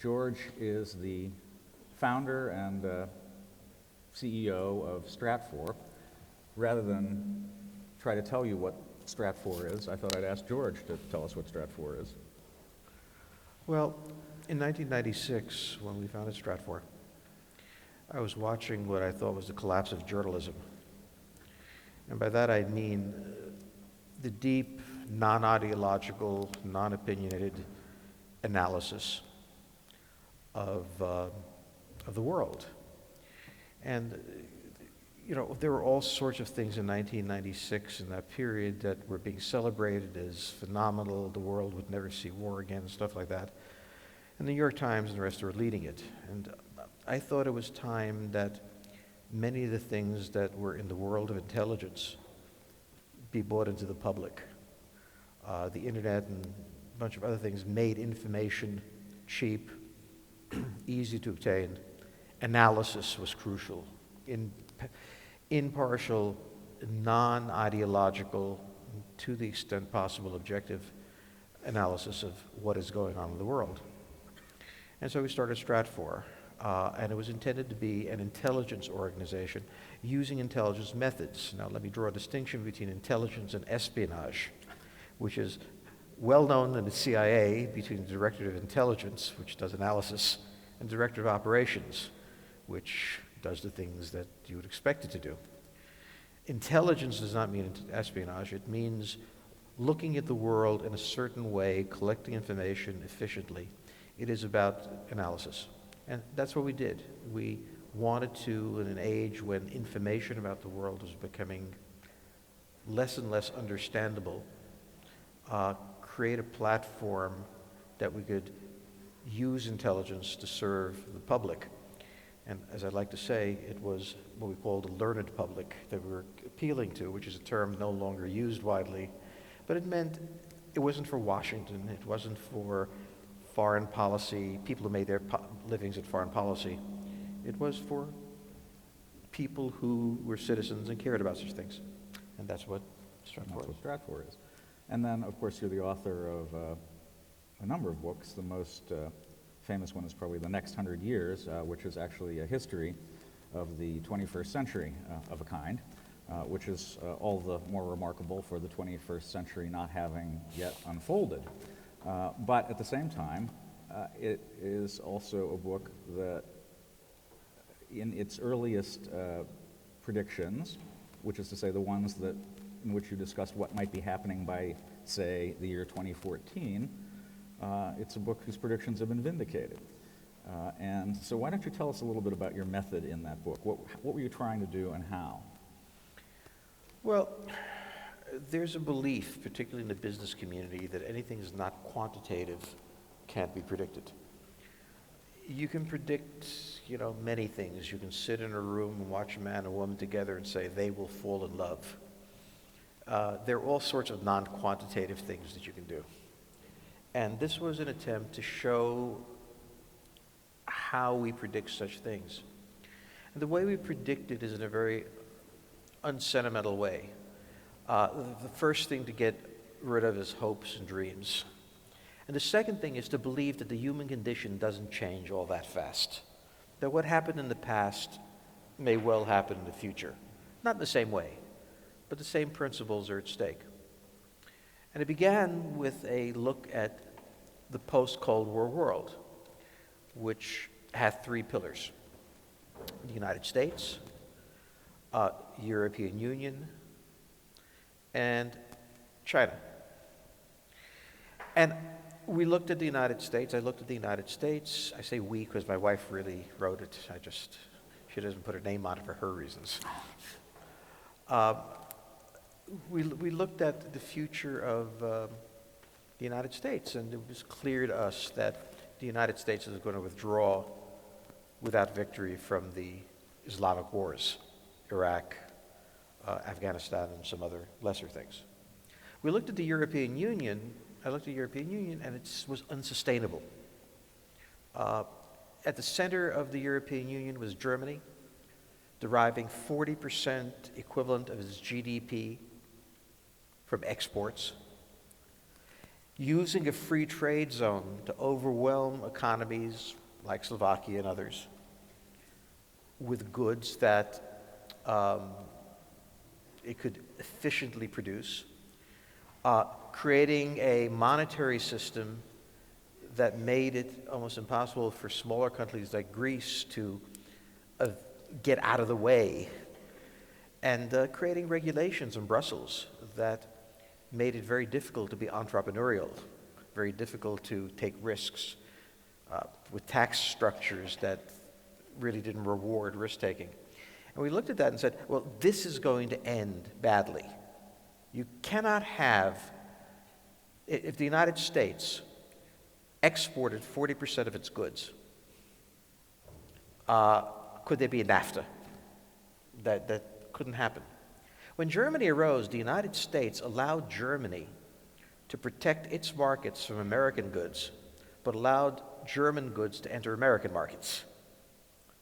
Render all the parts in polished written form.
George is the founder and CEO of Stratfor. Rather than try to tell you what Stratfor is, I thought I'd ask George to tell us what Stratfor is. Well, in 1996, when we founded Stratfor, I was watching what I thought was the collapse of journalism. And by that I mean the deep, non-ideological, non-opinionated analysis of the world. And there were all sorts of things in 1996 in that period that were being celebrated as phenomenal. The world would never see war again, stuff like that. And the New York Times and the rest were leading it. And I thought it was time that many of the things that were in the world of intelligence be brought into the public. The internet and a bunch of other things made information cheap, easy to obtain. Analysis was crucial. Impartial, non-ideological, to the extent possible, objective analysis of what is going on in the world. And so we started Stratfor, and it was intended to be an intelligence organization using intelligence methods. Now let me draw a distinction between intelligence and espionage, which is well known in the CIA between the Director of Intelligence, which does analysis, and Director of Operations, which does the things that you would expect it to do. Intelligence does not mean espionage. It means looking at the world in a certain way, collecting information efficiently. It is about analysis. And that's what we did. We wanted to, in an age when information about the world was becoming less and less understandable, create a platform that we could use intelligence to serve the public. And as I'd like to say, it was what we called a learned public that we were appealing to, which is a term no longer used widely. But it meant it wasn't for Washington, it wasn't for foreign policy, people who made their livings at foreign policy. It was for people who were citizens and cared about such things. And that's what Stratfor is. And then, of course, you're the author of a number of books. The most famous one is probably The Next 100 Years, which is actually a history of the 21st century of a kind, which is all the more remarkable for the 21st century not having yet unfolded. But at the same time, it is also a book that, in its earliest predictions, which is to say the ones in which you discussed what might be happening by, say, the year 2014, it's a book whose predictions have been vindicated. And so why don't you tell us a little bit about your method in that book? What were you trying to do and how? Well, there's a belief, particularly in the business community, that anything is not quantitative can't be predicted. You can predict, many things. You can sit in a room and watch a man and a woman together and say they will fall in love. There are all sorts of non-quantitative things that you can do. And this was an attempt to show how we predict such things. And the way we predict it is in a very unsentimental way. The first thing to get rid of is hopes and dreams. And the second thing is to believe that the human condition doesn't change all that fast. That what happened in the past may well happen in the future. Not in the same way, but the same principles are at stake. And it began with a look at the post-Cold War world, which had three pillars: the United States, European Union, and China. And we looked at the United States. I looked at the United States. I say we because my wife really wrote it. She doesn't put her name on it for her reasons. We looked at the future of the United States, and it was clear to us that the United States is going to withdraw without victory from the Islamic wars, Iraq, Afghanistan, and some other lesser things. We looked at the European Union. I looked at the European Union, and it was unsustainable. At the center of the European Union was Germany, deriving 40% equivalent of its GDP from exports. using a free trade zone to overwhelm economies like Slovakia and others with goods that it could efficiently produce, creating a monetary system that made it almost impossible for smaller countries like Greece to get out of the way, and creating regulations in Brussels that made it very difficult to be entrepreneurial, very difficult to take risks, with tax structures that really didn't reward risk-taking. And we looked at that and said, well, this is going to end badly. You cannot have, if the United States exported 40% of its goods, could there be a NAFTA? That couldn't happen. When Germany arose, the United States allowed Germany to protect its markets from American goods, but allowed German goods to enter American markets.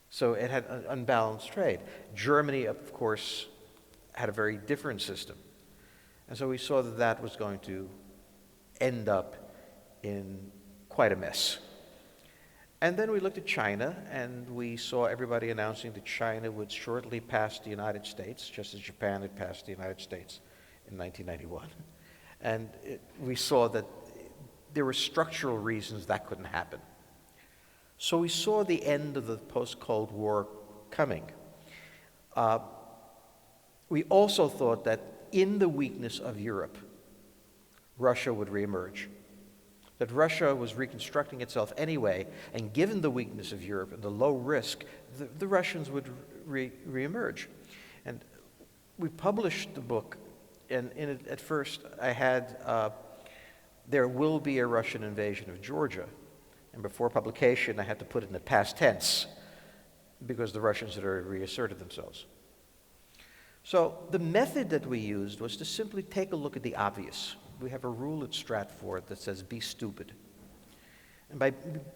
So it had an unbalanced trade. Germany, of course, had a very different system. And so we saw that that was going to end up in quite a mess. And then we looked at China, and we saw everybody announcing that China would shortly pass the United States, just as Japan had passed the United States in 1991. And we saw that there were structural reasons that couldn't happen. So we saw the end of the post-Cold War coming. We also thought that in the weakness of Europe, Russia would reemerge. That Russia was reconstructing itself anyway, and given the weakness of Europe and the low risk, the Russians would reemerge. And we published the book, and in it, at first I had, there will be a Russian invasion of Georgia. And before publication, I had to put it in the past tense, because the Russians had already reasserted themselves. So the method that we used was to simply take a look at the obvious. We have a rule at Stratfor that says, be stupid. And by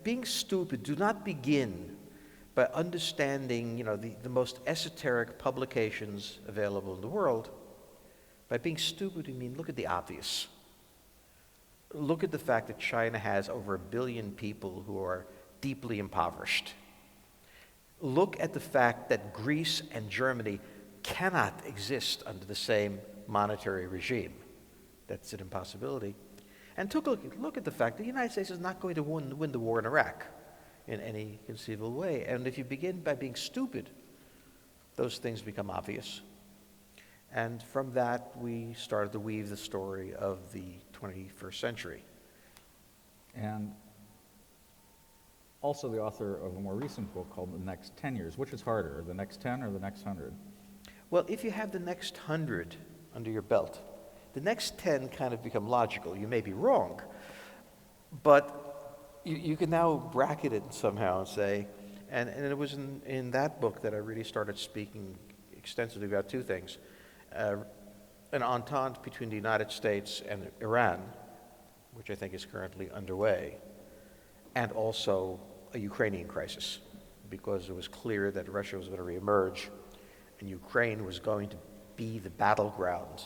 being stupid, do not begin by understanding, the most esoteric publications available in the world. By being stupid, we mean look at the obvious. Look at the fact that China has over 1 billion people who are deeply impoverished. Look at the fact that Greece and Germany cannot exist under the same monetary regime. That's an impossibility. And look at the fact that the United States is not going to win the war in Iraq in any conceivable way. And if you begin by being stupid, those things become obvious. And from that, we started to weave the story of the 21st century. And also the author of a more recent book called The Next 10 Years. Which is harder, the next 10 or the next 100? Well, if you have the next 100 under your belt, the next 10 kind of become logical. You may be wrong, but you can now bracket it somehow and say, and it was in that book that I really started speaking extensively about two things. An entente between the United States and Iran, which I think is currently underway, and also a Ukrainian crisis, because it was clear that Russia was going to reemerge, and Ukraine was going to be the battleground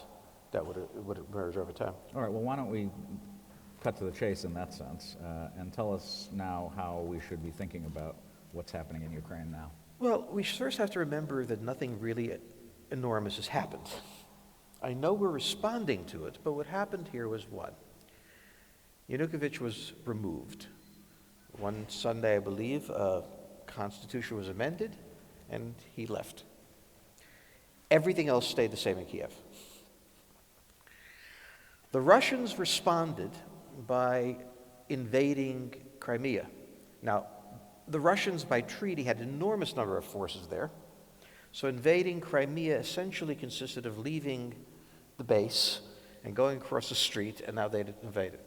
that would emerge over time. All right, well, why don't we cut to the chase in that sense, and tell us now how we should be thinking about what's happening in Ukraine now. Well, we first have to remember that nothing really enormous has happened. I know we're responding to it, but what happened here was what? Yanukovych was removed. One Sunday, I believe, a constitution was amended, and he left. Everything else stayed the same in Kiev. The Russians responded by invading Crimea. Now, the Russians, by treaty, had an enormous number of forces there. So invading Crimea essentially consisted of leaving the base and going across the street, and now they'd invaded.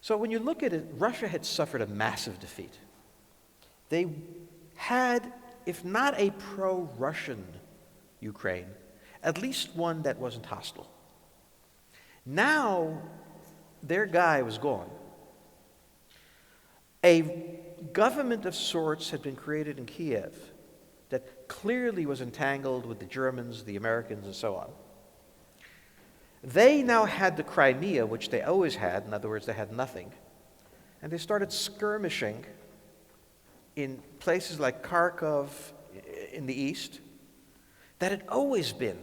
So when you look at it, Russia had suffered a massive defeat. They had, if not a pro-Russian Ukraine, at least one that wasn't hostile. Now, their guy was gone. A government of sorts had been created in Kiev that clearly was entangled with the Germans, the Americans, and so on. They now had the Crimea, which they always had. In other words, they had nothing. And they started skirmishing in places like Kharkov in the east that had always been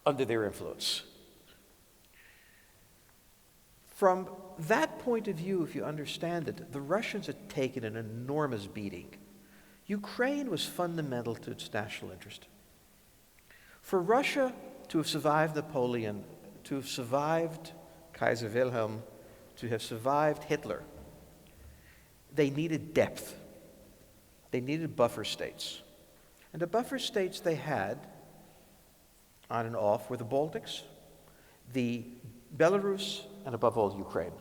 under their influence. From that point of view, if you understand it, the Russians had taken an enormous beating. Ukraine was fundamental to its national interest. For Russia to have survived Napoleon, to have survived Kaiser Wilhelm, to have survived Hitler, they needed depth. They needed buffer states. And the buffer states they had, on and off, were the Baltics, the Belarus, and above all, Ukraine.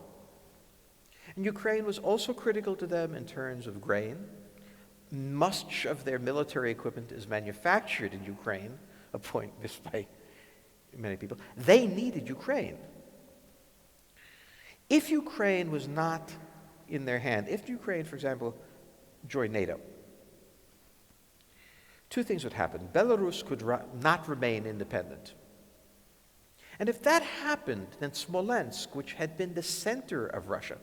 And Ukraine was also critical to them in terms of grain. Much of their military equipment is manufactured in Ukraine, a point missed by many people. They needed Ukraine. If Ukraine was not in their hand, if Ukraine, for example, joined NATO, two things would happen. Belarus could not remain independent. And if that happened, then Smolensk, which had been the center of Russia,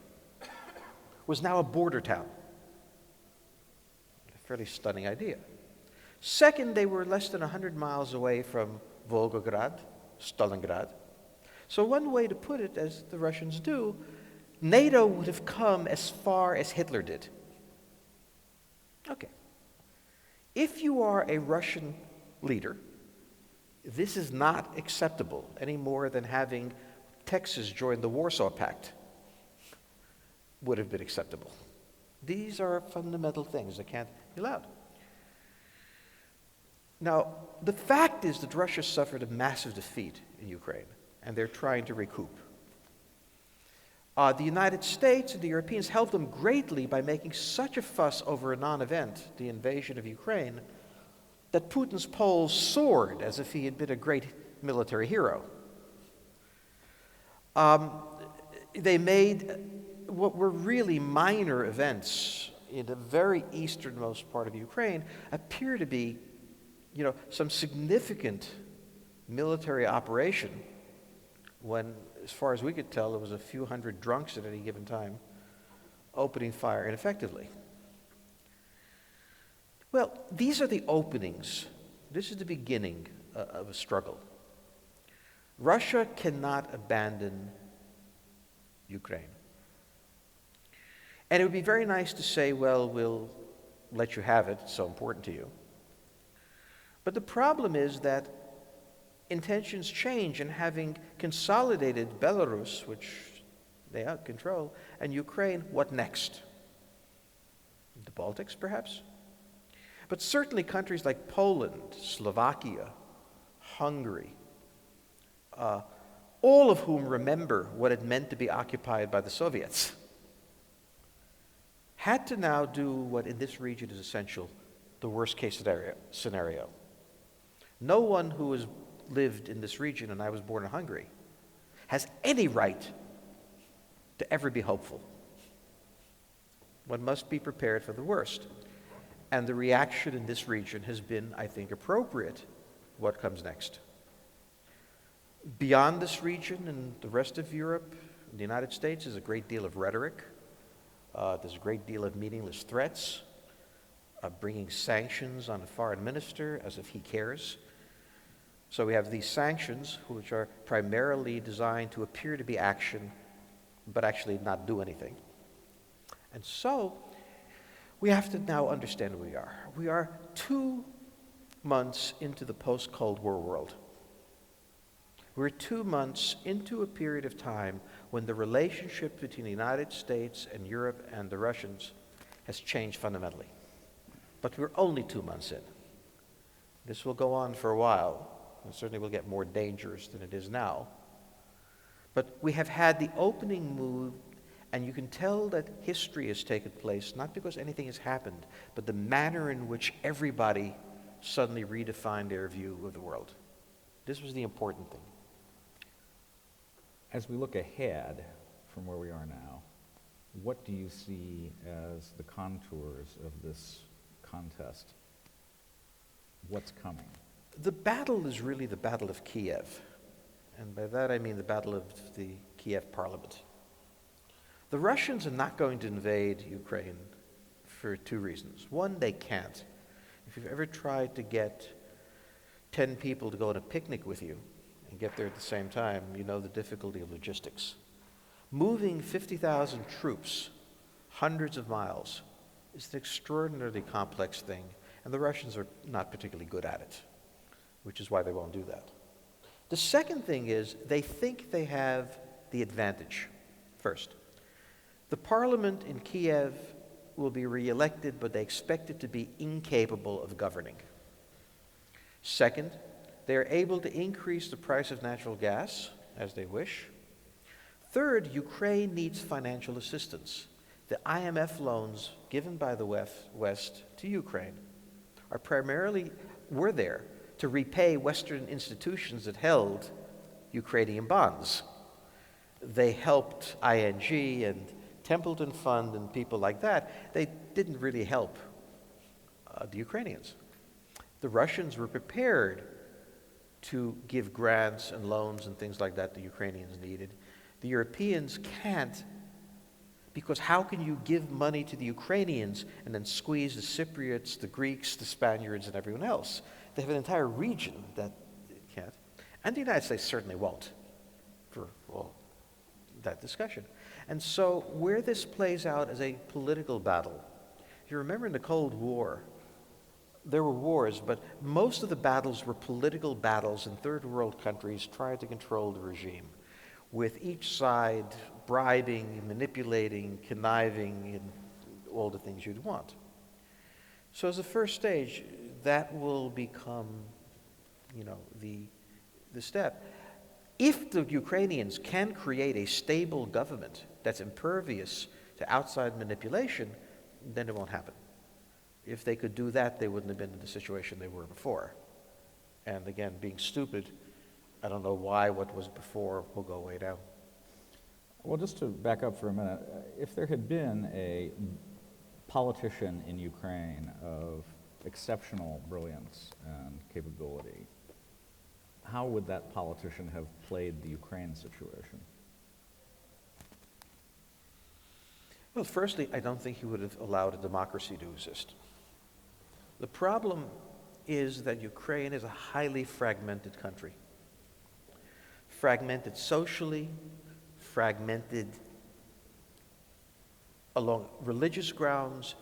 was now a border town. A fairly stunning idea. Second, they were less than 100 miles away from Volgograd, Stalingrad. So one way to put it, as the Russians do, NATO would have come as far as Hitler did. Okay. If you are a Russian leader, this is not acceptable any more than having Texas join the Warsaw Pact would have been acceptable. These are fundamental things that can't be allowed. Now, the fact is that Russia suffered a massive defeat in Ukraine, and they're trying to recoup. The United States and the Europeans helped them greatly by making such a fuss over a non-event, the invasion of Ukraine, that Putin's polls soared as if he had been a great military hero. They made what were really minor events in the very easternmost part of Ukraine appear to be, some significant military operation when, as far as we could tell, there was a few hundred drunks at any given time opening fire ineffectively. Well, these are the openings. This is the beginning of a struggle. Russia cannot abandon Ukraine. And it would be very nice to say, well, we'll let you have it, it's so important to you. But the problem is that intentions change, and having consolidated Belarus, which they control, and Ukraine, what next? The Baltics, perhaps? But certainly countries like Poland, Slovakia, Hungary, all of whom remember what it meant to be occupied by the Soviets, had to now do what in this region is essential, the worst case scenario. No one who has lived in this region, and I was born in Hungary, has any right to ever be hopeful. One must be prepared for the worst. And the reaction in this region has been, I think, appropriate. What comes next? Beyond this region and the rest of Europe, the United States, is a great deal of rhetoric. There's a great deal of meaningless threats, bringing sanctions on a foreign minister as if he cares. So we have these sanctions, which are primarily designed to appear to be action, but actually not do anything. And so we have to now understand where we are. We are 2 months into the post-Cold War world. We're 2 months into a period of time when the relationship between the United States and Europe and the Russians has changed fundamentally. But we're only 2 months in. This will go on for a while, and certainly will get more dangerous than it is now. But we have had the opening move, and you can tell that history has taken place, not because anything has happened, but the manner in which everybody suddenly redefined their view of the world. This was the important thing. As we look ahead from where we are now, what do you see as the contours of this contest? What's coming? The battle is really the Battle of Kiev. And by that I mean the Battle of the Kiev Parliament. The Russians are not going to invade Ukraine for two reasons. One, they can't. If you've ever tried to get 10 people to go on a picnic with you and get there at the same time, you know the difficulty of logistics. Moving 50,000 troops hundreds of miles is an extraordinarily complex thing, and the Russians are not particularly good at it, which is why they won't do that. The second thing is they think they have the advantage. First, the parliament in Kiev will be re-elected, but they expect it to be incapable of governing. Second, they are able to increase the price of natural gas as they wish. Third, Ukraine needs financial assistance. The IMF loans given by the West to Ukraine were there to repay Western institutions that held Ukrainian bonds. They helped ING and Templeton Fund and people like that. They didn't really help the Ukrainians. The Russians were prepared to give grants and loans and things like that the Ukrainians needed. The Europeans can't, because how can you give money to the Ukrainians and then squeeze the Cypriots, the Greeks, the Spaniards, and everyone else? They have an entire region that can't. And the United States certainly won't, for all that discussion. And so where this plays out as a political battle, if you remember in the Cold War, there were wars, but most of the battles were political battles in third world countries trying to control the regime, with each side bribing, manipulating, conniving, and all the things you'd want. So as a first stage, that will become, the step. If the Ukrainians can create a stable government that's impervious to outside manipulation, then it won't happen. If they could do that, they wouldn't have been in the situation they were before. And again, being stupid, I don't know why what was before will go away now. Well, just to back up for a minute, if there had been a politician in Ukraine of exceptional brilliance and capability, how would that politician have played the Ukraine situation? Well, firstly, I don't think he would have allowed a democracy to exist. The problem is that Ukraine is a highly fragmented country. Fragmented socially, fragmented along religious grounds,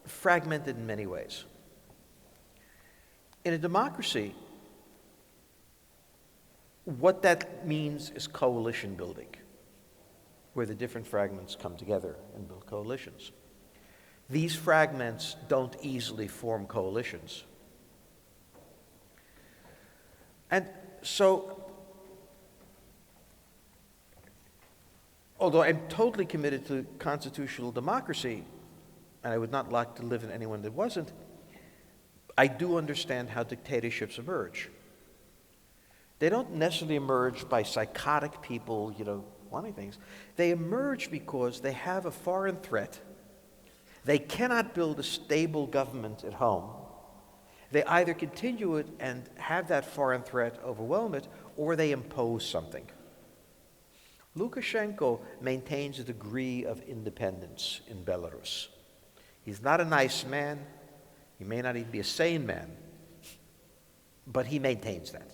fragmented in many ways. In a democracy, what that means is coalition building, where the different fragments come together and build coalitions. These fragments don't easily form coalitions. And so, although I'm totally committed to constitutional democracy, and I would not like to live in anyone that wasn't, I do understand how dictatorships emerge. They don't necessarily emerge by psychotic people, wanting things. They emerge because they have a foreign threat. They cannot build a stable government at home. They either continue it and have that foreign threat overwhelm it, or they impose something. Lukashenko maintains a degree of independence in Belarus. He's not a nice man. He may not even be a sane man, but he maintains that.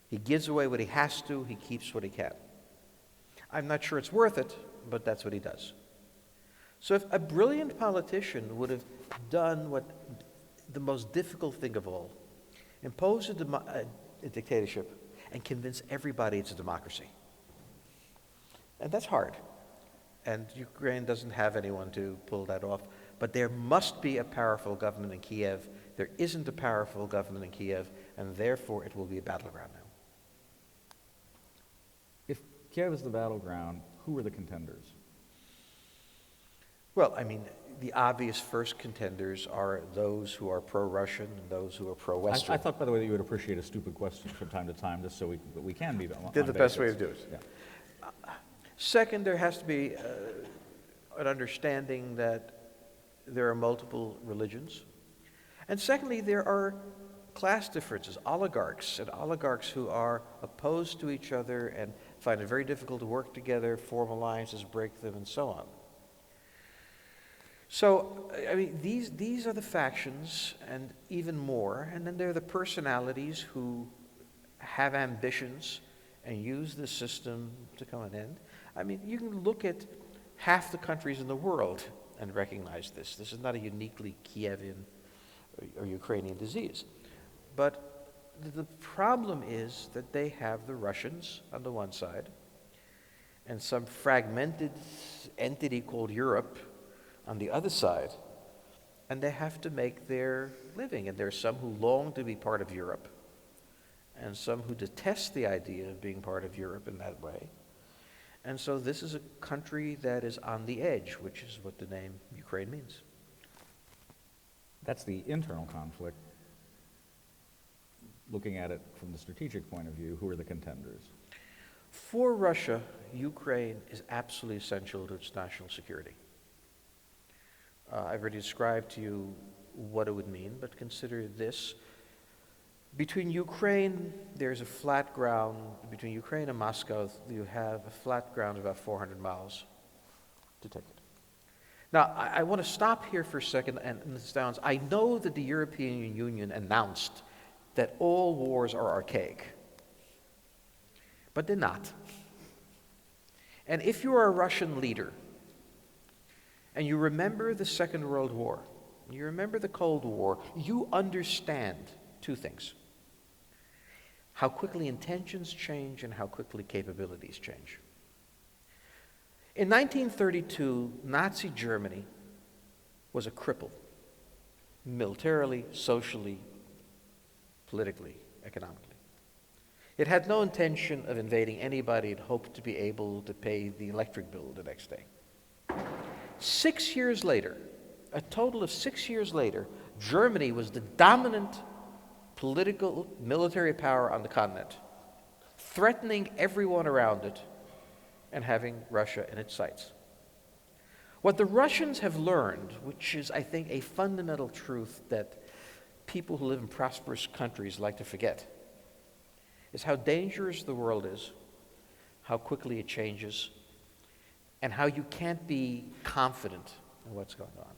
He gives away what he has to. He keeps what he can. I'm not sure it's worth it, but that's what he does. So if a brilliant politician would have done what the most difficult thing of all, impose a dictatorship and convince everybody it's a democracy. And that's hard. And Ukraine doesn't have anyone to pull that off. But there must be a powerful government in Kiev. There isn't a powerful government in Kiev, and therefore it will be a battleground now. If Kiev is the battleground, who are the contenders? Well, the obvious first contenders are those who are pro-Russian and those who are pro-Western. I thought, by the way, that you would appreciate a stupid question from time to time, just so we can be on They're the best way to do it. Yeah. Second, there has to be an understanding that there are multiple religions. And secondly, there are class differences, oligarchs, and oligarchs who are opposed to each other and find it very difficult to work together, form alliances, break them, and so on. So, I mean, these are the factions, and even more, and then there are the personalities who have ambitions and use the system to come an end. I mean, you can look at half the countries in the world and recognize this. This is not a uniquely Kievian or Ukrainian disease. But the problem is that they have the Russians on the one side and some fragmented entity called Europe on the other side, and they have to make their living. And there are some who long to be part of Europe and some who detest the idea of being part of Europe in that way. And so this is a country that is on the edge, which is what the name Ukraine means. That's the internal conflict. Looking at it from the strategic point of view, who are the contenders? For Russia, Ukraine is absolutely essential to its national security. I've already described to you what it would mean, but consider this. Between Ukraine, there's a flat ground. Between Ukraine and Moscow, you have a flat ground of about 400 miles to take it. Now, I want to stop here for a second and understand. I know that the European Union announced that all wars are archaic, but they're not. And if you're a Russian leader, and you remember the Second World War, you remember the Cold War, you understand two things: how quickly intentions change and how quickly capabilities change. In 1932, Nazi Germany was a cripple, militarily, socially, politically, economically. It had no intention of invading anybody. It hoped to be able to pay the electric bill the next day. 6 years later, a total of 6 years later, Germany was the dominant political, military power on the continent, threatening everyone around it and having Russia in its sights. What the Russians have learned, which is, I think, a fundamental truth that people who live in prosperous countries like to forget, is how dangerous the world is, how quickly it changes, and how you can't be confident in what's going on.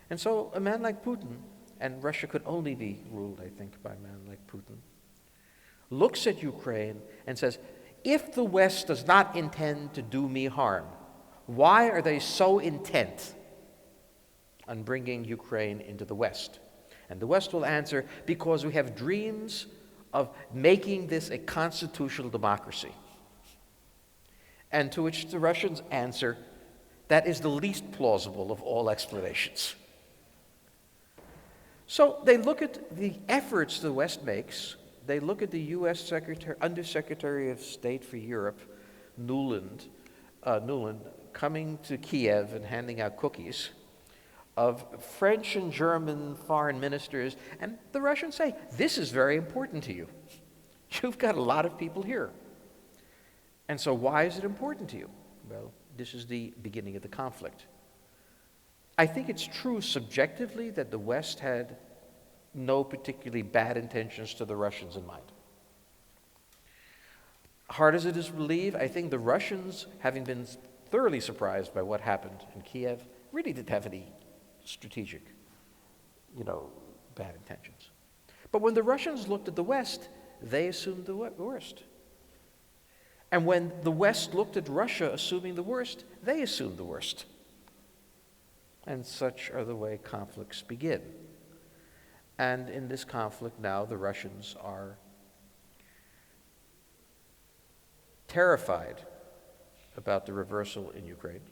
And so a man like Putin, and Russia could only be ruled, I think, by a man like Putin, looks at Ukraine and says, if the West does not intend to do me harm, why are they so intent on bringing Ukraine into the West? And the West will answer, because we have dreams of making this a constitutional democracy. And to which the Russians answer, that is the least plausible of all explanations. So they look at the efforts the West makes. They look at the U.S. Undersecretary of State for Europe, Nuland, coming to Kiev and handing out cookies, of French and German foreign ministers, and the Russians say, this is very important to you. You've got a lot of people here. And so why is it important to you? Well, this is the beginning of the conflict. I think it's true subjectively that the West had no particularly bad intentions to the Russians in mind. Hard as it is to believe, I think the Russians, having been thoroughly surprised by what happened in Kiev, really didn't have any strategic, bad intentions. But when the Russians looked at the West, they assumed the worst. And when the West looked at Russia assuming the worst, they assumed the worst. And such are the way conflicts begin. And in this conflict now, the Russians are terrified about the reversal in Ukraine,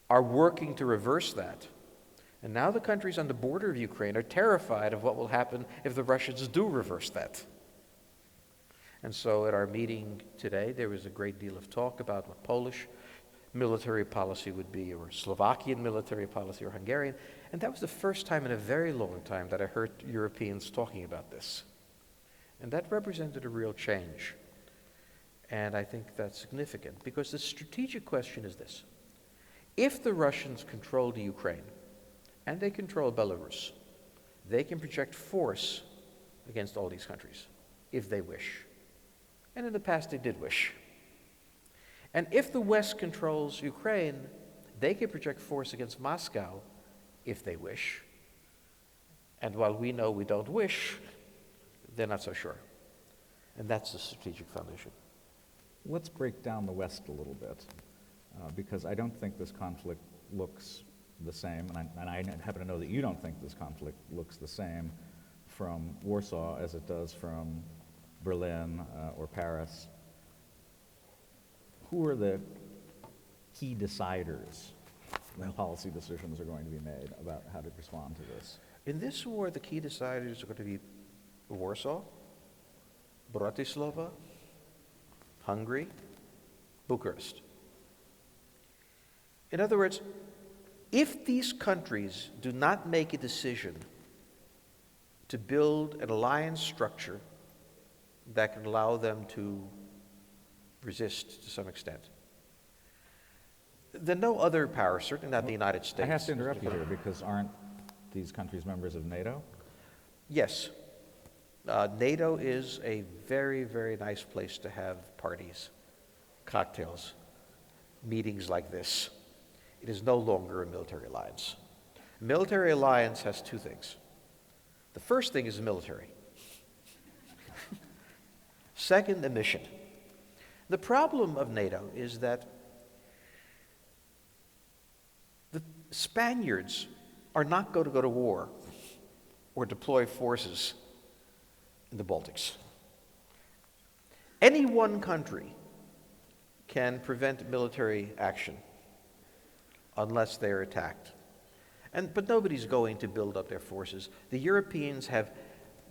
are working to reverse that. And now the countries on the border of Ukraine are terrified of what will happen if the Russians do reverse that. And so at our meeting today, there was a great deal of talk about what Polish military policy would be, or Slovakian military policy, or Hungarian. And that was the first time in a very long time that I heard Europeans talking about this. And that represented a real change. And I think that's significant, because the strategic question is this. If the Russians control the Ukraine, and they control Belarus, they can project force against all these countries if they wish. And in the past, they did wish. And if the West controls Ukraine, they can project force against Moscow if they wish. And while we know we don't wish, they're not so sure. And that's the strategic foundation. Let's break down the West a little bit, because I don't think this conflict looks the same, and I happen to know that you don't think this conflict looks the same from Warsaw as it does from Berlin or Paris. Who are the key deciders when policy decisions are going to be made about how to respond to this? In this war, the key deciders are going to be Warsaw, Bratislava, Hungary, Bucharest. In other words, if these countries do not make a decision to build an alliance structure that can allow them to resist to some extent, then no other power, certainly not the United States. I have to interrupt you here, because aren't these countries members of NATO? Yes. NATO is a very, very nice place to have parties, cocktails, meetings like this. It is no longer a military alliance. A military alliance has two things. The first thing is the military. Second, the mission. The problem of NATO is that the Spaniards are not going to go to war or deploy forces in the Baltics. Any one country can prevent military action unless they are attacked. But nobody's going to build up their forces. The Europeans have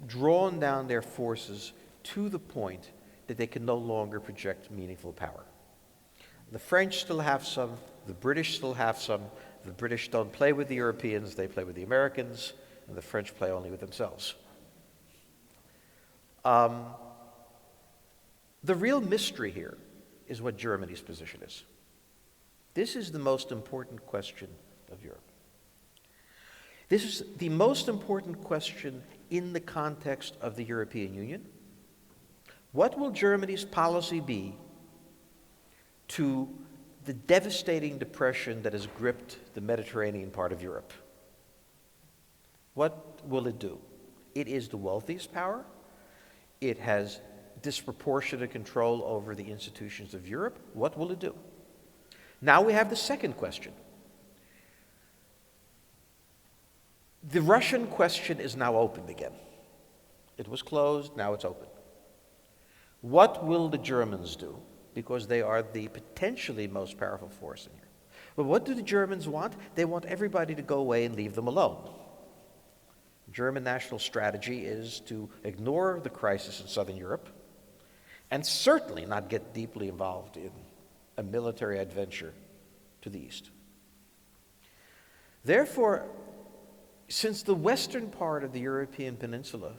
drawn down their forces to the point that they can no longer project meaningful power. The French still have some, the British still have some. The British don't play with the Europeans, they play with the Americans, and the French play only with themselves. The real mystery here is what Germany's position is. This is the most important question of Europe. This is the most important question in the context of the European Union. What will Germany's policy be to the devastating depression that has gripped the Mediterranean part of Europe? What will it do? It is the wealthiest power. It has disproportionate control over the institutions of Europe. What will it do? Now we have the second question. The Russian question is now opened again. It was closed, now it's open. What will the Germans do? Because they are the potentially most powerful force in here. But what do the Germans want? They want everybody to go away and leave them alone. German national strategy is to ignore the crisis in Southern Europe and certainly not get deeply involved in a military adventure to the east. Therefore, since the western part of the European peninsula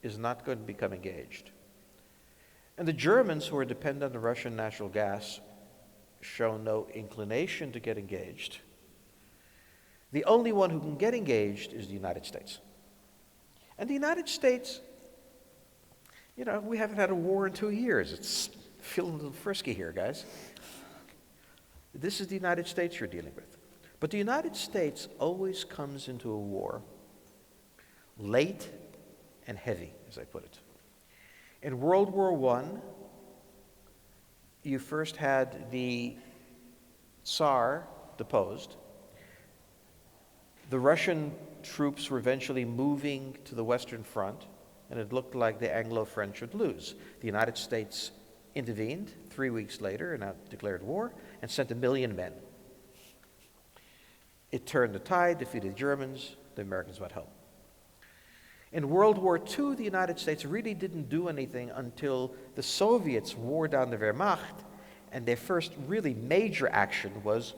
is not going to become engaged, and the Germans, who are dependent on Russian natural gas, show no inclination to get engaged, the only one who can get engaged is the United States. And the United States, we haven't had a war in 2 years. It's feeling a little frisky here, guys. This is the United States you're dealing with. But the United States always comes into a war late and heavy, as I put it. In World War I, you first had the Tsar deposed. The Russian troops were eventually moving to the Western Front, and it looked like the Anglo-French would lose. The United States intervened 3 weeks later and declared war and sent 1 million men. It turned the tide, defeated the Germans, the Americans went home. In World War II, the United States really didn't do anything until the Soviets wore down the Wehrmacht, and their first really major action was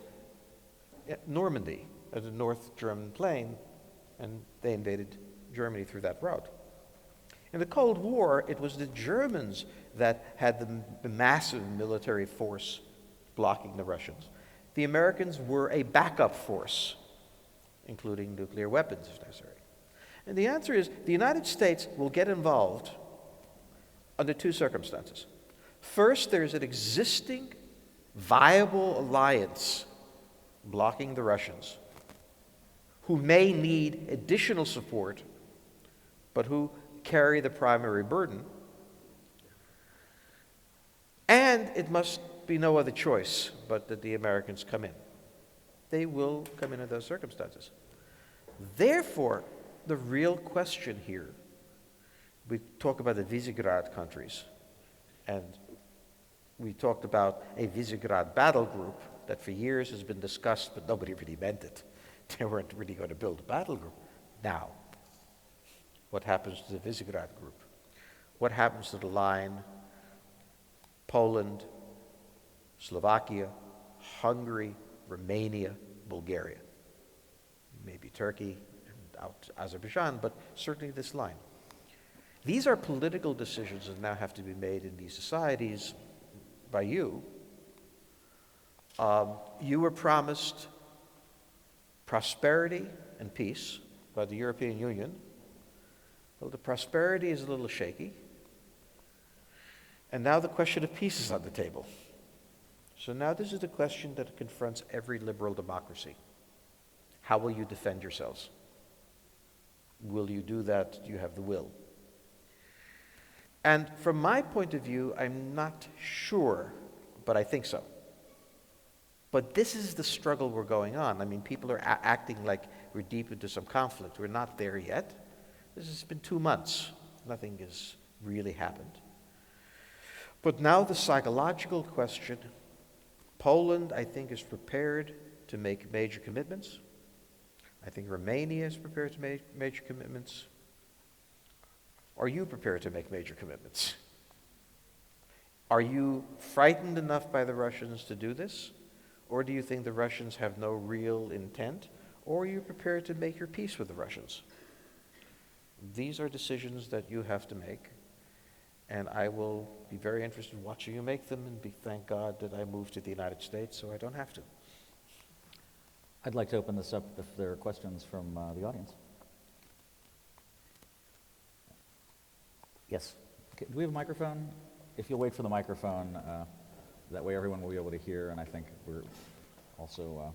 Normandy, at the North German plain, and they invaded Germany through that route. In the Cold War, it was the Germans that had the massive military force blocking the Russians. The Americans were a backup force, including nuclear weapons if necessary. And the answer is the United States will get involved under two circumstances. First, there's an existing viable alliance blocking the Russians, who may need additional support, but who carry the primary burden. And it must be no other choice but that the Americans come in. They will come in those circumstances. Therefore, the real question here, we talk about the Visegrad countries, and we talked about a Visegrad battle group that for years has been discussed, but nobody really meant it. They weren't really going to build a battle group. Now, what happens to the Visegrad group? What happens to the line Poland, Slovakia, Hungary, Romania, Bulgaria? Maybe Turkey and out Azerbaijan, but certainly this line. These are political decisions that now have to be made in these societies by you. You were promised prosperity and peace by the European Union. Well, the prosperity is a little shaky. And now the question of peace is on the table. So now this is the question that confronts every liberal democracy. How will you defend yourselves? Will you do that? Do you have the will? And from my point of view, I'm not sure, but I think so. But this is the struggle we're going on. I mean, people are acting like we're deep into some conflict. We're not there yet. This has been 2 months. Nothing has really happened. But now the psychological question. Poland, I think, is prepared to make major commitments. I think Romania is prepared to make major commitments. Are you prepared to make major commitments? Are you frightened enough by the Russians to do this? Or do you think the Russians have no real intent? Or are you prepared to make your peace with the Russians? These are decisions that you have to make. And I will be very interested in watching you make them, and thank God that I moved to the United States so I don't have to. I'd like to open this up if there are questions from the audience. Yes. Do we have a microphone? If you'll wait for the microphone, that way everyone will be able to hear, and I think we're also...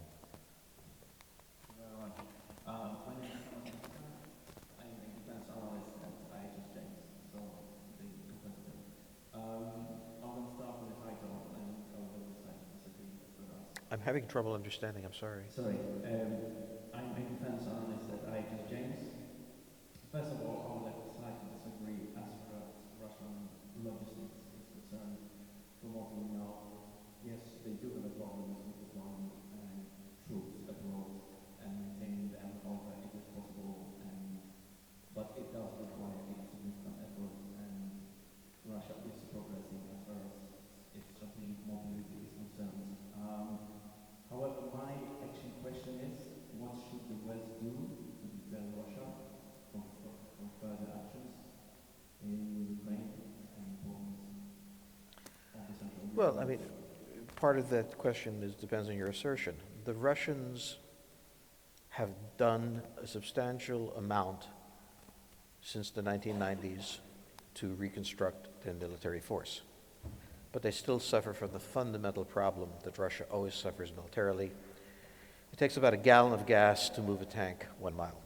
My name is I'm a defense analyst at IHS James, so the competitor. I'm going to start with the title and go with the site disagree with us. I'm having trouble understanding, I'm sorry. Sorry, I'm a defense analyst at IHS James. First of all, I would like to slightly disagree as far as Russian logistics is concerned. From what we know, yes, they do have a problem with deploying troops abroad and maintaining them over if it's possible, but it does require a significant effort, and Russia is progressing as far as its strategic mobility is concerned. However, my actual question is, what should the West do to deter Russia from further actions in Ukraine and Poland? Well, I mean, part of that question depends on your assertion. The Russians have done a substantial amount since the 1990s to reconstruct their military force. But they still suffer from the fundamental problem that Russia always suffers militarily. It takes about a gallon of gas to move a tank 1 mile.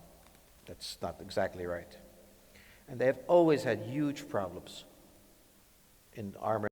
That's not exactly right. And they have always had huge problems in armor